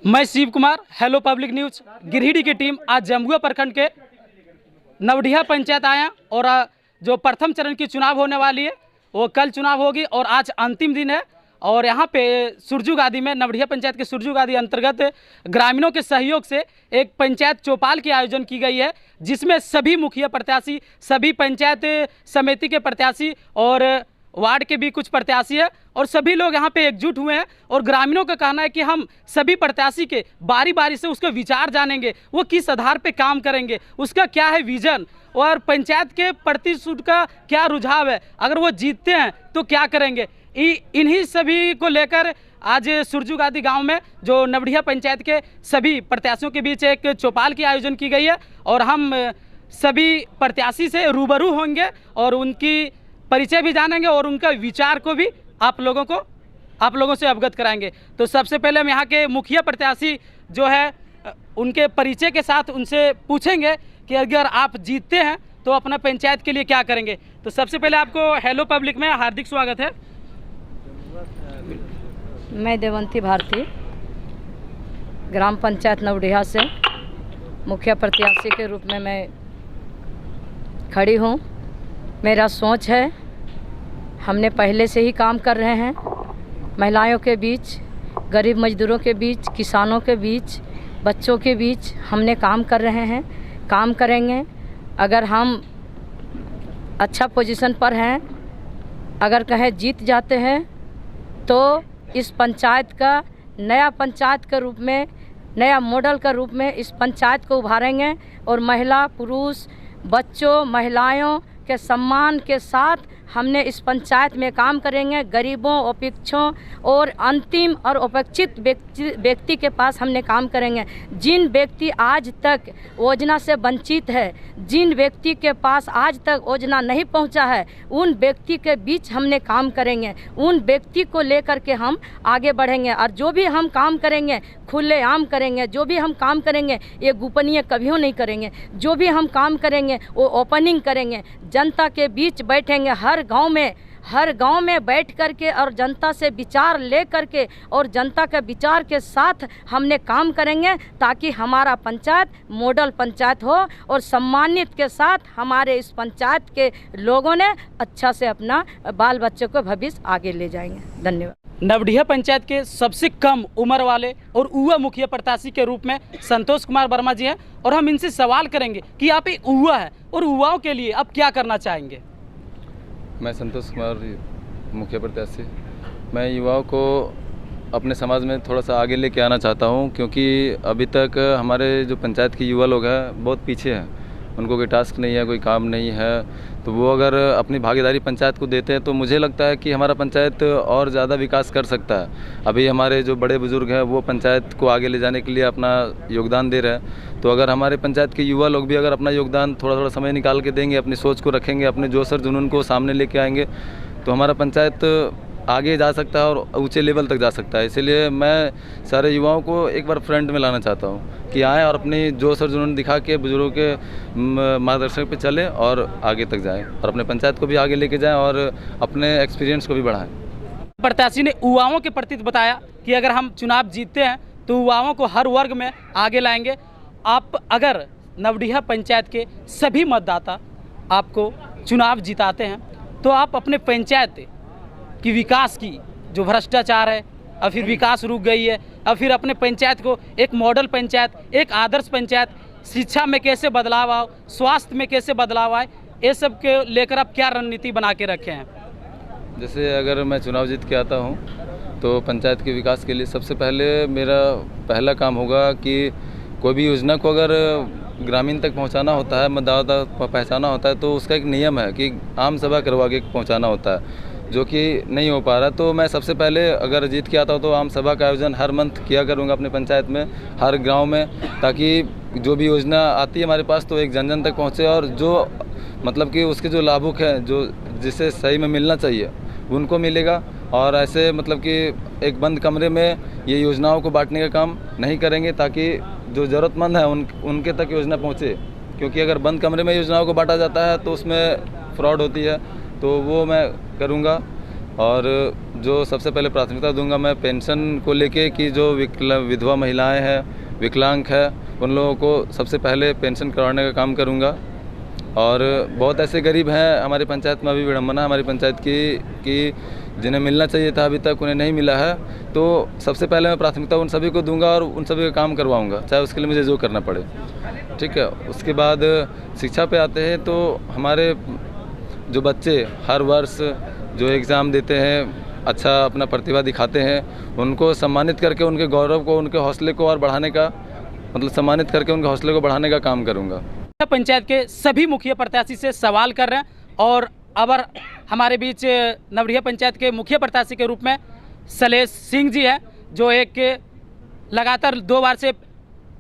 मैं Shiv Kumar, hello public news Giridih की team आज जमुआ प्रखंड के नवडीहा पंचायत आया और जो प्रथम चरण की चुनाव होने वाली है वो कल चुनाव होगी और आज अंतिम दिन है। और यहाँ पे सुरजू गादी में नवडीहा पंचायत के सुरजू गादी अंतर्गत ग्रामीणों के सहयोग से एक पंचायत चौपाल की आयोजन की गई है, जिसमें सभी मुखिया प्रत्याशी, सभी पंचायत समिति के प्रत्याशी और वार्ड के भी कुछ प्रत्याशी है और सभी लोग यहाँ पे एकजुट हुए हैं। और ग्रामीणों का कहना है कि हम सभी प्रत्याशी के बारी बारी से उसके विचार जानेंगे, वो किस आधार पे काम करेंगे, उसका क्या है विजन और पंचायत के प्रति उसका क्या रुझाव है, अगर वो जीतते हैं तो क्या करेंगे। इन्हीं सभी को लेकर आज सुरजू गादी गाँव में जो नवडीहा पंचायत के सभी प्रत्याशियों के बीच एक चौपाल की आयोजन की गई है और हम सभी प्रत्याशी से रूबरू होंगे और उनकी परिचय भी जानेंगे और उनका विचार को भी आप लोगों से अवगत कराएंगे। तो सबसे पहले हम यहाँ के मुखिया प्रत्याशी जो है उनके परिचय के साथ उनसे पूछेंगे कि अगर आप जीतते हैं तो अपना पंचायत के लिए क्या करेंगे। तो सबसे पहले आपको हेलो पब्लिक में हार्दिक स्वागत है। मैं देवंती भारती ग्राम पंचायत नवडीहा से मुखिया प्रत्याशी के रूप में मैं खड़ी हूँ। मेरा सोच है, हमने पहले से ही काम कर रहे हैं, महिलाओं के बीच, गरीब मजदूरों के बीच, किसानों के बीच, बच्चों के बीच हमने काम कर रहे हैं, काम करेंगे। अगर हम अच्छा पोजीशन पर हैं, अगर कहें जीत जाते हैं तो इस पंचायत का नया पंचायत के रूप में, नया मॉडल का रूप में इस पंचायत को उभारेंगे और महिला, पुरुष, बच्चों, महिलाओं के सम्मान के साथ हमने इस पंचायत में काम करेंगे। गरीबों, अपेक्षों और अंतिम और अपेक्षित व्यक्ति के पास हमने काम करेंगे। जिन व्यक्ति आज तक योजना से वंचित है, जिन व्यक्ति के पास आज तक योजना नहीं पहुंचा है, उन व्यक्ति के बीच हमने काम करेंगे, उन व्यक्ति को लेकर के हम आगे बढ़ेंगे। और जो भी हम काम करेंगे खुलेआम करेंगे, जो भी हम काम करेंगे ये गोपनीय कभी नहीं करेंगे, जो भी हम काम करेंगे वो ओपनिंग करेंगे, जनता के बीच बैठेंगे, हर गांव में बैठ करके और जनता से विचार ले करके और जनता के विचार के साथ हमने काम करेंगे ताकि हमारा पंचायत मॉडल पंचायत हो और सम्मानित के साथ हमारे इस पंचायत के लोगों ने अच्छा से अपना बाल बच्चों को भविष्य आगे ले जाएंगे। धन्यवाद। नवडीहा पंचायत के सबसे कम उम्र वाले और युवा मुखिया प्रत्याशी के रूप में संतोष कुमार वर्मा जी हैं और हम इनसे सवाल करेंगे कि आप एक युवा है और युवाओं के लिए आप क्या करना चाहेंगे। मैं संतोष कुमार मुखिया प्रत्याशी, मैं युवाओं को अपने समाज में थोड़ा सा आगे लेके आना चाहता हूं, क्योंकि अभी तक हमारे जो पंचायत के युवा लोग हैं बहुत पीछे हैं, उनको कोई टास्क नहीं है, कोई काम नहीं है। तो वो अगर अपनी भागीदारी पंचायत को देते हैं तो मुझे लगता है कि हमारा पंचायत और ज़्यादा विकास कर सकता है। अभी हमारे जो बड़े बुजुर्ग हैं वो पंचायत को आगे ले जाने के लिए अपना योगदान दे रहे हैं, तो अगर हमारे पंचायत के युवा लोग भी अगर अपना योगदान थोड़ा थोड़ा समय निकाल के देंगे, अपनी सोच को रखेंगे, अपने जोश और जुनून को सामने लेके आएंगे, तो हमारा पंचायत आगे जा सकता है और ऊंचे लेवल तक जा सकता है। इसीलिए मैं सारे युवाओं को एक बार फ्रंट में लाना चाहता हूं कि आएँ और अपनी जोश और जुनून दिखा के बुजुर्गों के मार्गदर्शन पे चलें और आगे तक जाएं और अपने पंचायत को भी आगे लेके जाएं और अपने एक्सपीरियंस को भी बढ़ाएं। प्रत्याशी ने युवाओं के प्रति बताया कि अगर हम चुनाव जीतते हैं तो युवाओं को हर वर्ग में आगे लाएंगे। आप अगर नवडीहा पंचायत के सभी मतदाता आपको चुनाव जिताते हैं तो आप अपने पंचायत कि विकास की जो भ्रष्टाचार है और फिर विकास रुक गई है और फिर अपने पंचायत को एक मॉडल पंचायत, एक आदर्श पंचायत, शिक्षा में कैसे बदलाव आए, स्वास्थ्य में कैसे बदलाव आए, ये सब के लेकर आप क्या रणनीति बना के रखे हैं। जैसे अगर मैं चुनाव जीत के आता हूं तो पंचायत के विकास के लिए सबसे पहले मेरा पहला काम होगा कि कोई भी योजना को अगर ग्रामीण तक पहुंचाना होता है, मतदाता तक पहुँचाना होता है, तो उसका एक नियम है कि आम सभा करवा के पहुँचाना होता है, जो कि नहीं हो पा रहा। तो मैं सबसे पहले अगर जीत के आता हूँ तो आम सभा का आयोजन हर मंथ किया करूँगा अपने पंचायत में, हर गांव में, ताकि जो भी योजना आती है हमारे पास तो एक जन जन तक पहुँचे और जो मतलब कि उसके जो लाभुक हैं, जो जिसे सही में मिलना चाहिए उनको मिलेगा। और ऐसे मतलब कि एक बंद कमरे में ये योजनाओं को बांटने का काम नहीं करेंगे ताकि जो ज़रूरतमंद है उनके तक योजना पहुँचे, क्योंकि अगर बंद कमरे में योजनाओं को बांटा जाता है तो उसमें फ्रॉड होती है, तो वो मैं करूँगा। और जो सबसे पहले प्राथमिकता दूंगा मैं पेंशन को लेके कि जो विधवा महिलाएं हैं, विकलांग है, उन लोगों को सबसे पहले पेंशन करवाने का काम करूंगा। और बहुत ऐसे गरीब हैं हमारी पंचायत में, अभी विडम्बना हमारी पंचायत की कि जिन्हें मिलना चाहिए था अभी तक उन्हें नहीं मिला है, तो सबसे पहले मैं प्राथमिकता उन सभी को दूंगा और उन सभी का काम करवाऊंगा, चाहे उसके लिए मुझे जो करना पड़े। ठीक है। उसके बाद शिक्षा पे आते हैं तो हमारे जो बच्चे हर वर्ष जो एग्ज़ाम देते हैं, अच्छा अपना प्रतिभा दिखाते हैं, उनको सम्मानित करके उनके गौरव को, उनके हौसले को और बढ़ाने का, मतलब सम्मानित करके उनके हौसले को बढ़ाने का काम करूँगा। पंचायत के सभी मुखिया प्रत्याशी से सवाल कर रहे हैं और अब हमारे बीच नवडीहा पंचायत के मुखिया प्रत्याशी के रूप में शैलेश सिंह जी हैं, जो एक लगातार 2 बार से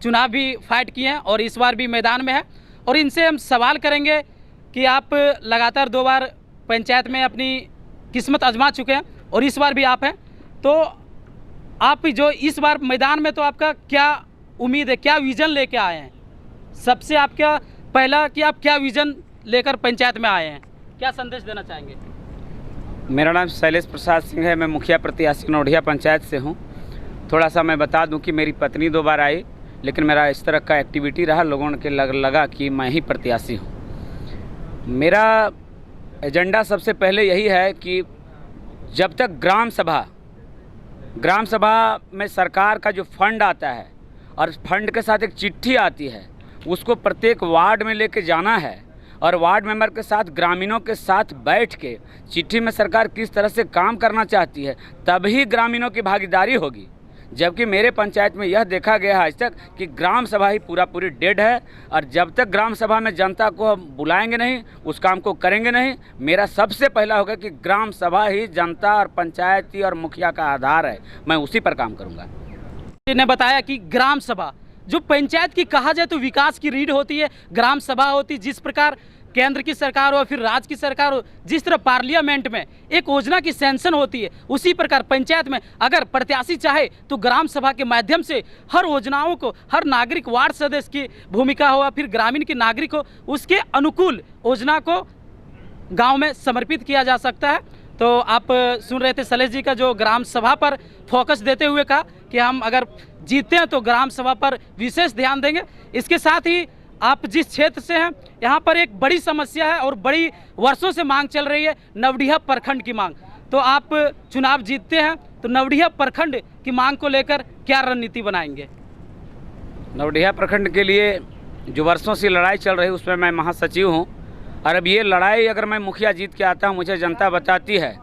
चुनाव भी फाइट किए हैं और इस बार भी मैदान में है। और इनसे हम सवाल करेंगे कि आप लगातार 2 बार पंचायत में अपनी किस्मत आजमा चुके हैं और इस बार भी आप हैं, तो आप जो इस बार मैदान में, तो आपका क्या उम्मीद है, क्या विज़न लेके आए हैं? सबसे आपका पहला कि आप क्या विज़न लेकर पंचायत में आए हैं, क्या संदेश देना चाहेंगे? मेरा नाम शैलेश प्रसाद सिंह है, मैं मुखिया प्रत्याशी नवडीहा पंचायत से हूं। थोड़ा सा मैं बता दूं कि मेरी पत्नी 2 बार आई, लेकिन मेरा इस तरह का एक्टिविटी रहा, लोगों के लगा कि मैं ही प्रत्याशी हूं। मेरा एजेंडा सबसे पहले यही है कि जब तक ग्राम सभा में सरकार का जो फंड आता है और फंड के साथ एक चिट्ठी आती है, उसको प्रत्येक वार्ड में लेके जाना है और वार्ड मेंबर के साथ, ग्रामीणों के साथ बैठ के चिट्ठी में सरकार किस तरह से काम करना चाहती है, तभी ग्रामीणों की भागीदारी होगी। जबकि मेरे पंचायत में यह देखा गया है आज तक कि ग्राम सभा ही पूरी डेड है, और जब तक ग्राम सभा में जनता को हम बुलाएंगे नहीं, उस काम को करेंगे नहीं। मेरा सबसे पहला होगा कि ग्राम सभा ही जनता और पंचायती और मुखिया का आधार है, मैं उसी पर काम करूँगा। ने बताया कि ग्राम सभा जो पंचायत की कहा जाए तो विकास की रीढ़ होती है, ग्राम सभा होती है। जिस प्रकार केंद्र की सरकार हो फिर राज्य की सरकार हो, जिस तरह पार्लियामेंट में एक योजना की सैंक्शन होती है, उसी प्रकार पंचायत में अगर प्रत्याशी चाहे तो ग्राम सभा के माध्यम से हर योजनाओं को, हर नागरिक, वार्ड सदस्य की भूमिका हो फिर ग्रामीण की नागरिक हो, उसके अनुकूल योजना को गांव में समर्पित किया जा सकता है। तो आप सुन रहे थे शैलेश जी का जो ग्राम सभा पर फोकस देते हुए कहा कि हम अगर जीतते हैं तो ग्राम सभा पर विशेष ध्यान देंगे। इसके साथ ही आप जिस क्षेत्र से हैं, यहाँ पर एक बड़ी समस्या है और बड़ी वर्षों से मांग चल रही है, नवडीहा प्रखंड की मांग। तो आप चुनाव जीतते हैं तो नवडीहा प्रखंड की मांग को लेकर क्या रणनीति बनाएंगे? नवडीहा प्रखंड के लिए जो वर्षों से लड़ाई चल रही है उसमें मैं महासचिव हूँ, और अब ये लड़ाई अगर मैं मुखिया जीत के आता हूँ, मुझे जनता बताती है,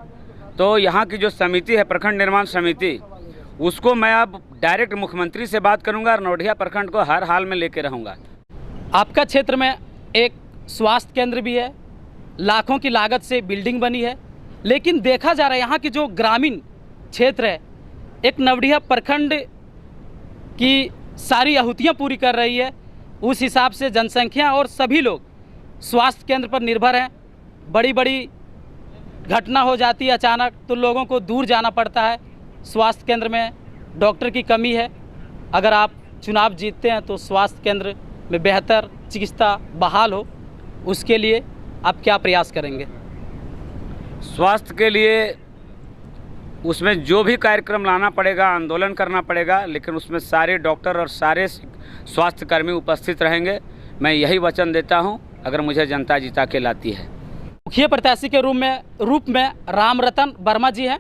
तो यहाँ की जो समिति है, प्रखंड निर्माण समिति, उसको मैं अब डायरेक्ट मुख्यमंत्री से बात करूँगा और नवडीहा प्रखंड को हर हाल में लेके रहूँगा। आपका क्षेत्र में एक स्वास्थ्य केंद्र भी है, लाखों की लागत से बिल्डिंग बनी है, लेकिन देखा जा रहा है यहाँ की जो ग्रामीण क्षेत्र है, एक नवडीहा प्रखंड की सारी आहुतियाँ पूरी कर रही है। उस हिसाब से जनसंख्या और सभी लोग स्वास्थ्य केंद्र पर निर्भर हैं। बड़ी बड़ी घटना हो जाती है अचानक तो लोगों को दूर जाना पड़ता है, स्वास्थ्य केंद्र में डॉक्टर की कमी है। अगर आप चुनाव जीतते हैं तो स्वास्थ्य केंद्र में बेहतर चिकित्सा बहाल हो, उसके लिए आप क्या प्रयास करेंगे? स्वास्थ्य के लिए उसमें जो भी कार्यक्रम लाना पड़ेगा, आंदोलन करना पड़ेगा, लेकिन उसमें सारे डॉक्टर और सारे स्वास्थ्यकर्मी उपस्थित रहेंगे। मैं यही वचन देता हूं, अगर मुझे जनता जिता के लाती है। मुखिया प्रत्याशी के रूप में रामरतन वर्मा जी हैं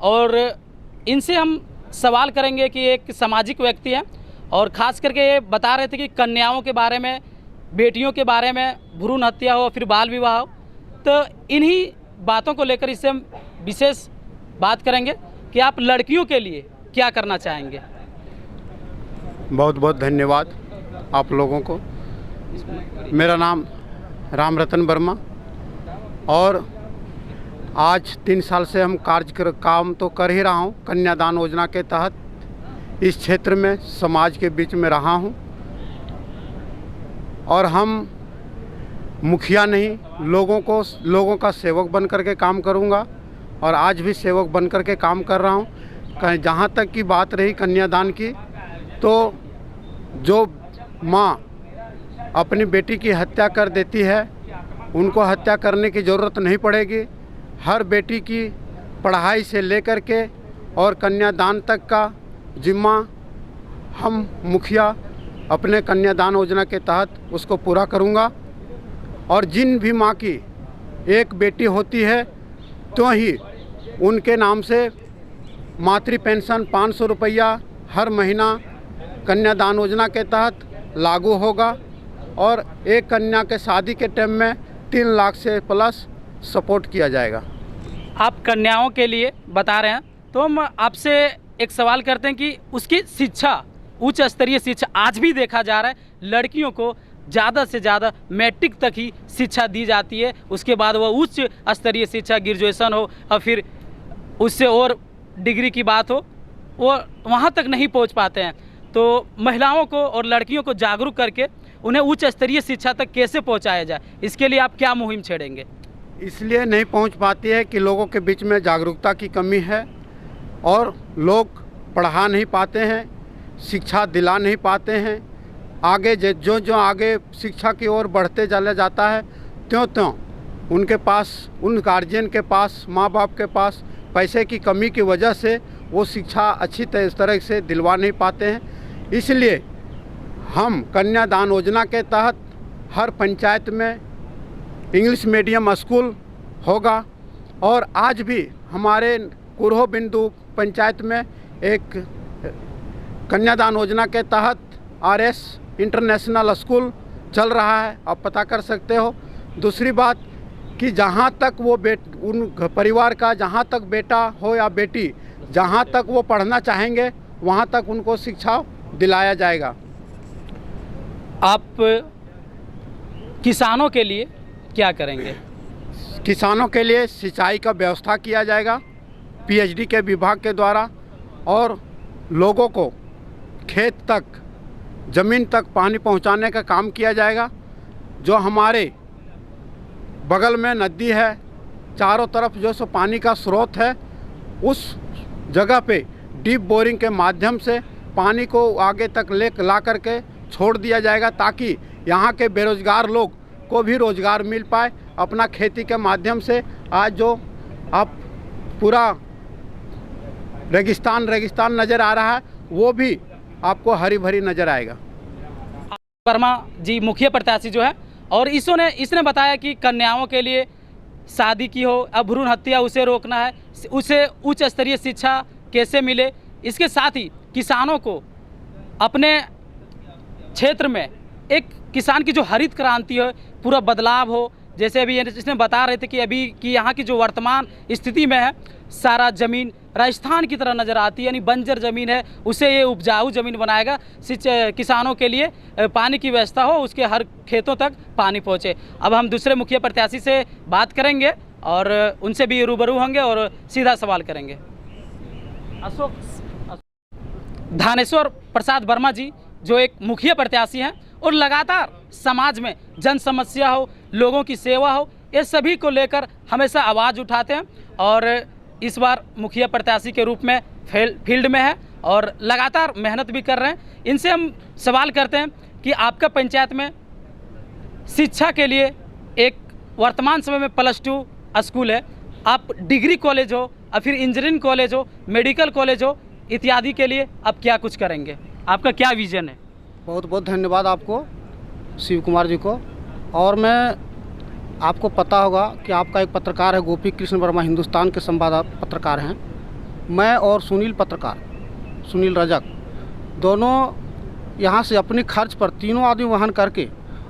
और इनसे हम सवाल करेंगे कि एक सामाजिक व्यक्ति हैं और ख़ास करके ये बता रहे थे कि कन्याओं के बारे में, बेटियों के बारे में, भ्रूण हत्या हो फिर बाल विवाह हो, तो इन्हीं बातों को लेकर इससे हम विशेष बात करेंगे कि आप लड़कियों के लिए क्या करना चाहेंगे। बहुत बहुत धन्यवाद आप लोगों को। मेरा नाम रामरतन वर्मा और आज 3 साल से हम काम तो कर ही रहा हूँ। कन्यादान योजना के तहत इस क्षेत्र में समाज के बीच में रहा हूँ और हम मुखिया नहीं, लोगों का सेवक बन करके काम करूँगा और आज भी सेवक बन करके काम कर रहा हूँ। कहीं जहाँ तक की बात रही कन्यादान की, तो जो माँ अपनी बेटी की हत्या कर देती है, उनको हत्या करने की ज़रूरत नहीं पड़ेगी। हर बेटी की पढ़ाई से लेकर के और कन्यादान तक का जिम्मा हम मुखिया अपने कन्यादान योजना के तहत उसको पूरा करूँगा। और जिन भी माँ की एक बेटी होती है तो ही उनके नाम से मातृ पेंशन 500 रुपया हर महीना कन्यादान योजना के तहत लागू होगा। और एक कन्या के शादी के टाइम में 3 लाख से प्लस सपोर्ट किया जाएगा। आप कन्याओं के लिए बता रहे हैं, तो हम आपसे एक सवाल करते हैं कि उसकी शिक्षा, उच्च स्तरीय शिक्षा, आज भी देखा जा रहा है लड़कियों को ज़्यादा से ज़्यादा मैट्रिक तक ही शिक्षा दी जाती है। उसके बाद वह उच्च स्तरीय शिक्षा, ग्रेजुएशन हो और फिर उससे और डिग्री की बात हो, वो वहाँ तक नहीं पहुँच पाते हैं। तो महिलाओं को और लड़कियों को जागरूक करके उन्हें उच्च स्तरीय शिक्षा तक कैसे पहुँचाया जाए, इसके लिए आप क्या मुहिम छेड़ेंगे? इसलिए नहीं पहुंच पाती है कि लोगों के बीच में जागरूकता की कमी है और लोग पढ़ा नहीं पाते हैं, शिक्षा दिला नहीं पाते हैं। आगे जो आगे शिक्षा की ओर बढ़ते चला जाता है त्यों उनके पास, उन गार्जियन के पास, माँ बाप के पास पैसे की कमी की वजह से वो शिक्षा अच्छी तरह से दिलवा नहीं पाते हैं। इसलिए हम कन्यादान योजना के तहत हर पंचायत में इंग्लिश मीडियम स्कूल होगा। और आज भी हमारे कुरहो बिंदु पंचायत में एक कन्यादान योजना के तहत RS इंटरनेशनल स्कूल चल रहा है, आप पता कर सकते हो। दूसरी बात कि जहाँ तक वो उन परिवार का जहाँ तक बेटा हो या बेटी, जहाँ तक वो पढ़ना चाहेंगे वहाँ तक उनको शिक्षा दिलाया जाएगा। आप किसानों के लिए क्या करेंगे? किसानों के लिए सिंचाई का व्यवस्था किया जाएगा PhD के विभाग के द्वारा, और लोगों को खेत तक, ज़मीन तक पानी पहुंचाने का काम किया जाएगा। जो हमारे बगल में नदी है, चारों तरफ जो सो पानी का स्रोत है, उस जगह पे डीप बोरिंग के माध्यम से पानी को आगे तक ला करके छोड़ दिया जाएगा, ताकि यहाँ के बेरोजगार लोग को भी रोज़गार मिल पाए अपना खेती के माध्यम से। आज जो आप पूरा रेगिस्तान नज़र आ रहा है, वो भी आपको हरी भरी नज़र आएगा। वर्मा जी मुखिया प्रत्याशी जो है, और इसने बताया कि कन्याओं के लिए शादी की हो, अब भ्रूण हत्या उसे रोकना है, उसे उच्च स्तरीय शिक्षा कैसे मिले। इसके साथ ही किसानों को अपने क्षेत्र में एक किसान की जो हरित क्रांति है, पूरा बदलाव हो। जैसे अभी इसने बता रहे थे कि अभी की यहाँ की जो वर्तमान स्थिति में है, सारा ज़मीन राजस्थान की तरह नज़र आती है, यानी बंजर ज़मीन है, उसे ये उपजाऊ ज़मीन बनाएगा। किसानों के लिए पानी की व्यवस्था हो, उसके हर खेतों तक पानी पहुँचे। अब हम दूसरे मुखिया प्रत्याशी से बात करेंगे और उनसे भी रूबरू होंगे और सीधा सवाल करेंगे। धानेश्वर प्रसाद वर्मा जी जो एक मुखिया प्रत्याशी हैं और लगातार समाज में जन समस्या हो, लोगों की सेवा हो, ये सभी को लेकर हमेशा आवाज़ उठाते हैं और इस बार मुखिया प्रत्याशी के रूप में फील्ड में है और लगातार मेहनत भी कर रहे हैं। इनसे हम सवाल करते हैं कि आपका पंचायत में शिक्षा के लिए एक वर्तमान समय में +2 स्कूल है, आप डिग्री कॉलेज हो और फिर इंजीनियरिंग कॉलेज हो, मेडिकल कॉलेज हो, इत्यादि के लिए आप क्या कुछ करेंगे? आपका क्या विज़न है? बहुत बहुत धन्यवाद आपको, शिव कुमार जी को। और मैं आपको पता होगा कि आपका एक पत्रकार है गोपी कृष्ण वर्मा, हिंदुस्तान के संवाददाता पत्रकार हैं। मैं और सुनील पत्रकार, सुनील रजक, दोनों यहाँ से अपने खर्च पर तीनों आदमी वहन करके,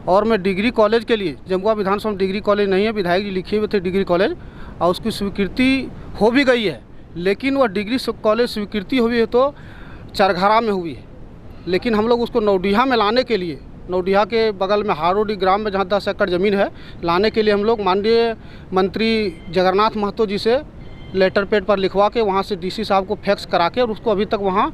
और मैं डिग्री कॉलेज के लिए, जमुआ विधानसभा में डिग्री कॉलेज नहीं है, विधायक जी लिखे हुए थे डिग्री कॉलेज और उसकी स्वीकृति हो भी गई है, लेकिन वह डिग्री कॉलेज स्वीकृति हुई है तो चरघरा में हुई है। लेकिन हम लोग उसको नवडीहा में लाने के लिए, नवडीहा के बगल में हारोडी ग्राम में जहाँ 10 एकड़ ज़मीन है, लाने के लिए हम लोग माननीय मंत्री जगन्नाथ महतो जी से लेटर पैड पर लिखवा के वहाँ से DC साहब को फैक्स करा के और उसको अभी तक वहाँ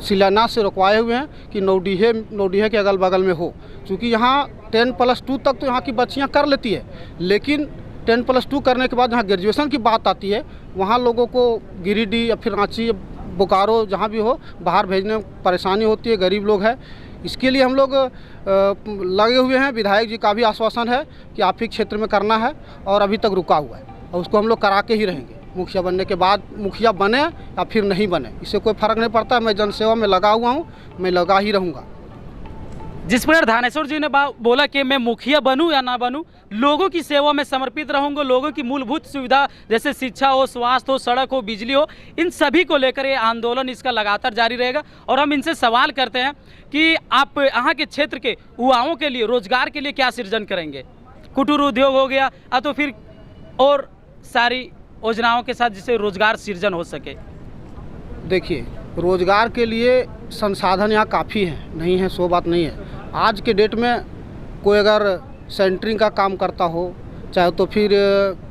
शिलान्यास से रुकवाए हुए हैं कि नवडीहे के अगल बगल में हो। क्योंकि यहाँ 10+2 तक तो यहाँ की बच्चियाँ कर लेती है, लेकिन 10+2 करने के बाद जहाँ ग्रेजुएशन की बात आती है, वहाँ लोगों को गिरिडीह या फिर रांची, बोकारो, जहाँ भी हो, बाहर भेजने में परेशानी होती है, गरीब लोग हैं। इसके लिए हम लोग लगे हुए हैं। विधायक जी का भी आश्वासन है कि आप ही क्षेत्र में करना है और अभी तक रुका हुआ है और उसको हम लोग करा के ही रहेंगे। मुखिया बनने के बाद मुखिया बने या फिर नहीं बने, इससे कोई फ़र्क नहीं पड़ता। मैं जनसेवा में लगा हुआ हूँ, मैं लगा ही रहूँगा। जिस प्रकार धानेश्वर जी ने बोला कि मैं मुखिया बनूं या ना बनूं, लोगों की सेवा में समर्पित रहूंगा, लोगों की मूलभूत सुविधा जैसे शिक्षा हो, स्वास्थ्य हो, सड़क हो, बिजली हो, इन सभी को लेकर ये आंदोलन इसका लगातार जारी रहेगा। और हम इनसे सवाल करते हैं कि आप यहाँ के क्षेत्र के युवाओं के लिए, रोजगार के लिए क्या सृजन करेंगे? कुटीर उद्योग हो गया या तो फिर और सारी योजनाओं के साथ जिससे रोजगार सृजन हो सके। देखिए, रोजगार के लिए संसाधन यहाँ काफ़ी है, नहीं है सो बात नहीं है। आज के डेट में कोई अगर सेंटरिंग का काम करता हो, चाहे तो फिर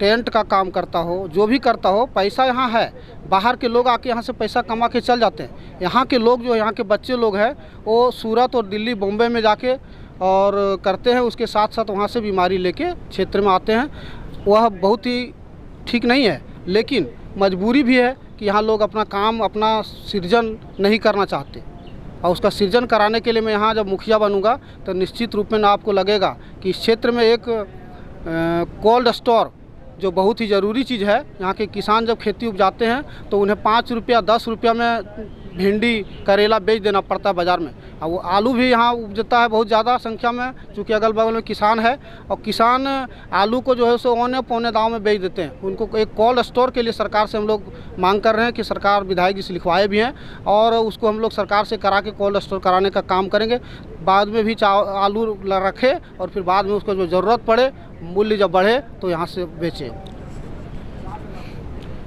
टेंट का काम करता हो, जो भी करता हो, पैसा यहाँ है। बाहर के लोग आके यहाँ से पैसा कमा के चल जाते हैं। यहाँ के लोग जो यहाँ के बच्चे लोग हैं वो सूरत और दिल्ली, बॉम्बे में जाके और करते हैं, उसके साथ साथ वहाँ से बीमारी लेके क्षेत्र में आते हैं। वह बहुत ही ठीक नहीं है, लेकिन मजबूरी भी है कि यहाँ लोग अपना काम, अपना सृजन नहीं करना चाहते। और उसका सृजन कराने के लिए मैं यहाँ जब मुखिया बनूंगा तो निश्चित रूप में ना आपको लगेगा कि इस क्षेत्र में एक कोल्ड स्टोर जो बहुत ही ज़रूरी चीज़ है। यहाँ के किसान जब खेती उपजाते हैं तो उन्हें 5 रुपया 10 रुपया में भिंडी, करेला बेच देना पड़ता है बाज़ार में। और वो आलू भी यहाँ उपजता है बहुत ज़्यादा संख्या में, चूँकि अगल बगल में किसान है, और किसान आलू को जो है सो औने पौने दाम में बेच देते हैं। उनको एक कोल्ड स्टोर के लिए सरकार से हम लोग मांग कर रहे हैं कि सरकार, विधायक जी से लिखवाए भी हैं, और उसको हम लोग सरकार से करा के कोल्ड स्टोर कराने का काम करेंगे। बाद में भी आलू रखे और फिर बाद में उसको जो ज़रूरत पड़े, मूल्य जब बढ़े तो यहाँ से बेचें।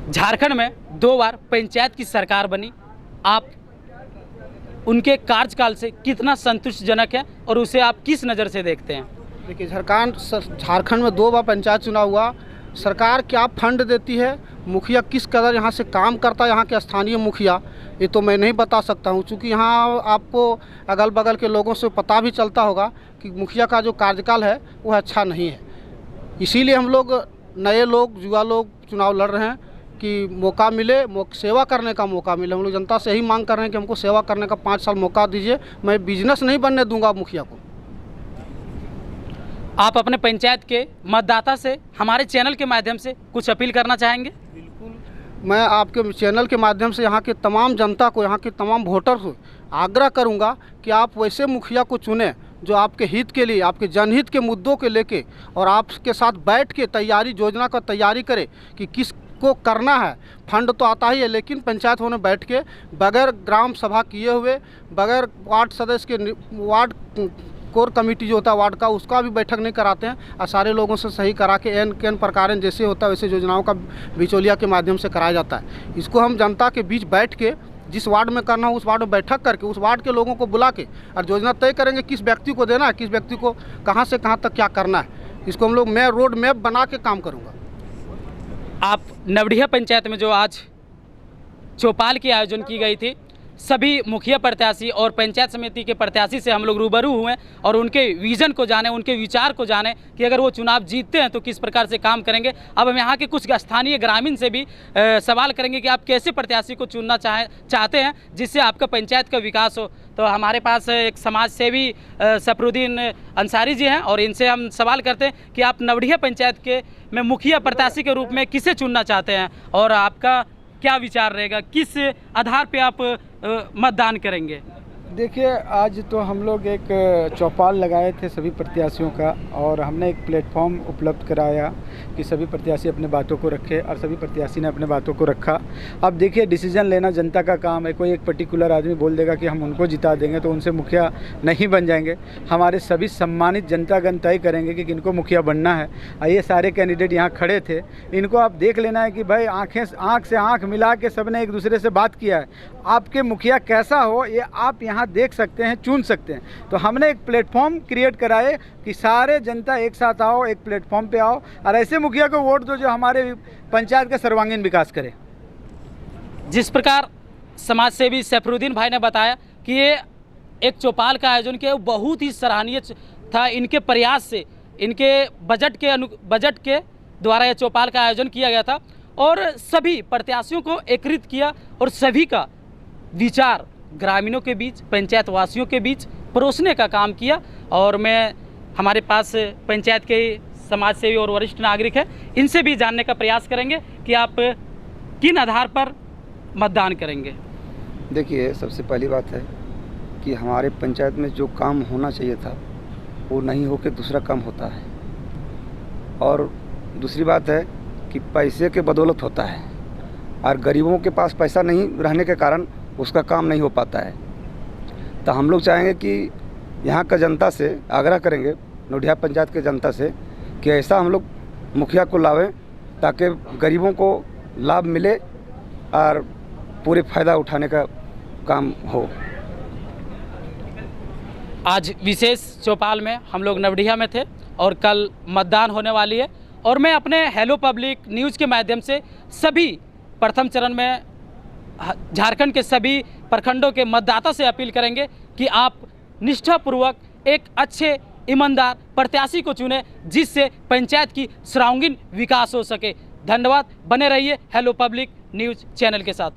झारखंड में 2 बार पंचायत की सरकार बनी, आप उनके कार्यकाल से कितना संतुष्टजनक है और उसे आप किस नज़र से देखते हैं? देखिए, झारखंड में 2 बार पंचायत चुनाव हुआ। सरकार क्या फंड देती है, मुखिया किस कदर यहाँ से काम करता है, यहाँ के स्थानीय मुखिया, ये तो मैं नहीं बता सकता हूँ। चूँकि यहाँ आपको अगल बगल के लोगों से पता भी चलता होगा कि मुखिया का जो कार्यकाल है वह अच्छा नहीं है। इसीलिए हम लोग, नए लोग, युवा लोग चुनाव लड़ रहे हैं कि मौका मिले, सेवा करने का मौका मिले। हम लोग जनता से यही मांग कर रहे हैं कि हमको सेवा करने का 5 साल मौका दीजिए। मैं बिजनेस नहीं बनने दूंगा मुखिया को। आप अपने पंचायत के मतदाता से हमारे चैनल के माध्यम से कुछ अपील करना चाहेंगे? बिल्कुल, मैं आपके चैनल के माध्यम से यहाँ के तमाम जनता को, यहाँ के तमाम वोटर को आग्रह करूँगा कि आप वैसे मुखिया को चुनें जो आपके हित के लिए, आपके जनहित के मुद्दों के लेके और आपके साथ बैठ के तैयारी, योजना का तैयारी करे कि किस को करना है। फंड तो आता ही है, लेकिन पंचायत होने बैठ के बगैर ग्राम सभा किए हुए, बगैर वार्ड सदस्य के, वार्ड कोर कमेटी जो होता है वार्ड का, उसका भी बैठक नहीं कराते हैं। और सारे लोगों से सही करा के एन प्रकार जैसे होता है वैसे योजनाओं का बिचौलिया के माध्यम से कराया जाता है। इसको हम जनता के बीच बैठ के, जिस वार्ड में करना हो उस वार्ड में बैठक करके उस वार्ड के लोगों को बुला के और योजना तय करेंगे किस व्यक्ति को देना है, किस व्यक्ति को कहाँ से कहाँ तक क्या करना है। इसको हम लोग, मैं रोड मैप बना के काम करूँगा। आप नवडिहा पंचायत में जो आज चौपाल की आयोजन की गई थी, सभी मुखिया प्रत्याशी और पंचायत समिति के प्रत्याशी से हम लोग रूबरू हुए और उनके विज़न को जाने, उनके विचार को जाने कि अगर वो चुनाव जीतते हैं तो किस प्रकार से काम करेंगे। अब हम यहाँ के कुछ स्थानीय ग्रामीण से भी सवाल करेंगे कि आप कैसे प्रत्याशी को चुनना चाहते हैं जिससे आपका पंचायत का विकास हो। तो हमारे पास एक समाज सेवी सफरुद्दीन अंसारी जी हैं और इनसे हम सवाल करते हैं कि आप नवडिहा पंचायत के में मुखिया प्रत्याशी के रूप में किसे चुनना चाहते हैं और आपका क्या विचार रहेगा, किस आधार पे आप मतदान करेंगे? देखिए, आज तो हम लोग एक चौपाल लगाए थे सभी प्रत्याशियों का और हमने एक प्लेटफॉर्म उपलब्ध कराया कि सभी प्रत्याशी अपने बातों को रखे और सभी प्रत्याशी ने अपने बातों को रखा। अब देखिए, डिसीजन लेना जनता का काम है। कोई एक पर्टिकुलर आदमी बोल देगा कि हम उनको जिता देंगे तो उनसे मुखिया नहीं बन जाएंगे। हमारे सभी सम्मानित जनतागण तय करेंगे कि किनको मुखिया बनना है। और ये सारे कैंडिडेट यहाँ खड़े थे, इनको आप देख लेना है कि भाई आँख से आँख मिला के सबने एक दूसरे से बात किया है। आपके मुखिया कैसा हो ये आप यहाँ देख सकते हैं, चुन सकते हैं। तो हमने एक प्लेटफॉर्म क्रिएट कराए कि सारे जनता एक साथ आओ, एक प्लेटफॉर्म पे आओ और ऐसे मुखिया को वोट दो जो हमारे पंचायत का सर्वांगीण विकास करे। जिस प्रकार समाज सेवी सफरुद्दीन भाई ने बताया कि ये एक चौपाल का आयोजन किया, बहुत ही सराहनीय था। इनके प्रयास से, इनके बजट के द्वारा ये चौपाल का आयोजन किया गया था और सभी प्रत्याशियों को एकत्रित किया और सभी का विचार ग्रामीणों के बीच, पंचायत वासियों के बीच परोसने का काम किया। और मैं, हमारे पास पंचायत के समाज सेवी और वरिष्ठ नागरिक हैं, इनसे भी जानने का प्रयास करेंगे कि आप किन आधार पर मतदान करेंगे? देखिए, सबसे पहली बात है कि हमारे पंचायत में जो काम होना चाहिए था वो नहीं होकर दूसरा काम होता है, और दूसरी बात है कि पैसे के बदौलत होता है और गरीबों के पास पैसा नहीं रहने के कारण उसका काम नहीं हो पाता है। तो हम लोग चाहेंगे कि यहाँ का जनता से आग्रह करेंगे, नवडिहा पंचायत के जनता से, कि ऐसा हम लोग मुखिया को लावें ताकि गरीबों को लाभ मिले और पूरे फ़ायदा उठाने का काम हो। आज विशेष चौपाल में हम लोग नवडिहा में थे और कल मतदान होने वाली है, और मैं अपने हेलो पब्लिक न्यूज़ के माध्यम से सभी प्रथम चरण में झारखंड के सभी प्रखंडों के मतदाता से अपील करेंगे कि आप निष्ठापूर्वक एक अच्छे ईमानदार प्रत्याशी को चुने जिससे पंचायत की सर्वांगीण विकास हो सके। धन्यवाद, बने रहिए हेलो पब्लिक न्यूज़ चैनल के साथ।